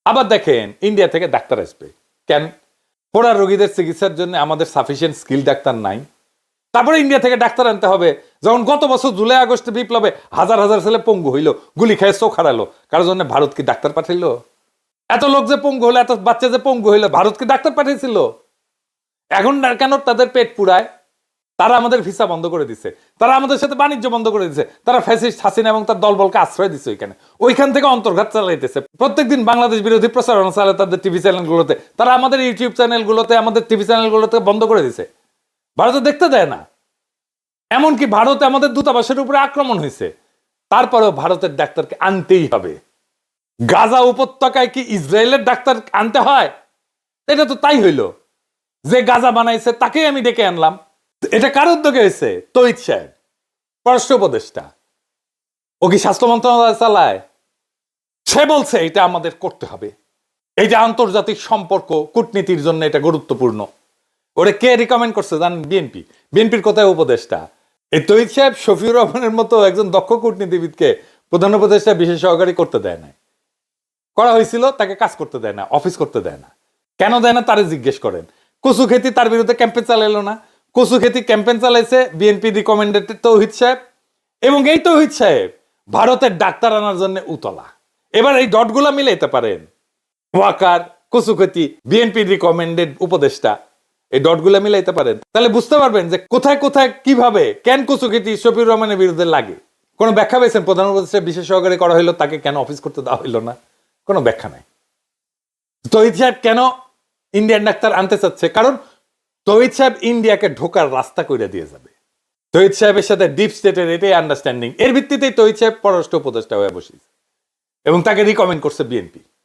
আবার দেখেন ইন্ডিয়া থেকে ডাক্তার আসবে কেন? পোড়া রোগীদের চিকিৎসার জন্য আমাদের সাফিসিয়েন্ট স্কিল ডাক্তার নাই। তারপরে ইন্ডিয়া থেকে ডাক্তার আনতে হবে, যখন গত বছর জুলাই আগস্টে বিপ্লবে হাজার হাজার ছেলে পঙ্গু হইলো, গুলি খেয়ে চোখ হারালো, কারোর জন্য ভারত কি ডাক্তার পাঠাইলো? এত লোক যে পঙ্গু হলো, এত বাচ্চা যে পঙ্গু হইলো, ভারত কি ডাক্তার পাঠিয়েছিল? এখন কেন তাদের পেট পুরায়? তারা আমাদের ভিসা বন্ধ করে দিছে, তারা আমাদের সাথে বাণিজ্য বন্ধ করে দিছে, তারা ফ্যাসিস্ট হাসিনা এবং তার দলবলকে আশ্রয় দিচ্ছে ওইখান থেকে অন্তর্ঘাত চালাইতেছে। প্রত্যেকদিন বাংলাদেশ বিরোধী প্রচারণা চালায় তাদের টিভি চ্যানেলগুলোতে, তারা আমাদের ইউটিউব চ্যানেলগুলোতে, আমাদের টিভি চ্যানেলগুলোতে বন্ধ করে দিছে। ভারতে দেখতে দেয় না। এমনকি ভারতে আমাদের দূতাবাসের উপরে আক্রমণ হয়েছে, তারপরেও ভারতের ডাক্তারকে আনতেই হবে। গাজা উপত্যকায় কি ইসরায়েলের ডাক্তার আনতে হয়? এটা তো তাই হইল, যে গাজা বানাইছে তাকেই আমি ডেকে আনলাম। এটা কার উদ্যোগে হয়েছে? তৌহিদ সাহেব, পররাষ্ট্র উপদেষ্টা। ও কি স্বাস্থ্য মন্ত্রণালয় চালায়? সে বলছে এটা আমাদের করতে হবে, এই যে আন্তর্জাতিক সম্পর্ক কূটনীতির জন্য এটা গুরুত্বপূর্ণ। ওরে কে রিকমেন্ড করছে জানেন? বিএনপি। বিএনপির কোথায় উপদেষ্টা? এই তৌহিদ সাহেব শফিউর রহমানের মতো একজন দক্ষ কূটনীতিবিদকে প্রধান উপদেষ্টা বিশেষ সহকারী করতে দেয় না। করা হয়েছিল, তাকে কাজ করতে দেয় না, অফিস করতে দেয় না। কেন দেয় না তারে জিজ্ঞেস করেন। কচু খেতি তার বিরুদ্ধে ক্যাম্পেন চালাইলো না? কচু খেতি ক্যাম্পেন চালাইছে বিএনপি রিকমেন্ডেড তৌহিদ সাহেব, এবং এই তৌহিদ সাহেব ভারতের ডাক্তার আনার জন্য উতলা। এবার এই ডটগুলা মিলাইতে পারেন, ওয়াকার, কচু খেতি, বিএনপি রিকমেন্ডেড উপদেষ্টা, এই ডটগুলা মিলাইতে পারেন, তাহলে বুঝতে পারবেন যে কোথায় কোথায় কিভাবে কেন কচু খেতি শফিউর রহমানের বিরুদ্ধে লাগে। কোনো ব্যাখ্যা পেয়েছেন? প্রধান উপদেষ্টা বিশেষ সহকারী করা হইলো, তাকে কেন অফিস করতে দেওয়া হইলো না? কোনো ব্যাখ্যা নাই। তৌহিদ সাহেব কেন ইন্ডিয়ান ডাক্তার আনতে চাচ্ছে? কারণ তৌহিদ সাহেব ইন্ডিয়াকে ঢোকার রাস্তা করে দিয়ে যাবে। তৌহিদ সাহেবের সাথে ডিপ স্টেটের এটাই আন্ডারস্ট্যান্ডিং, এর ভিত্তিতেই তৌহিদ সাহেব পররাষ্ট্র উপদেষ্টা হয়ে বসেছে এবং তাকে রিকমেন্ড করছে বিএনপি।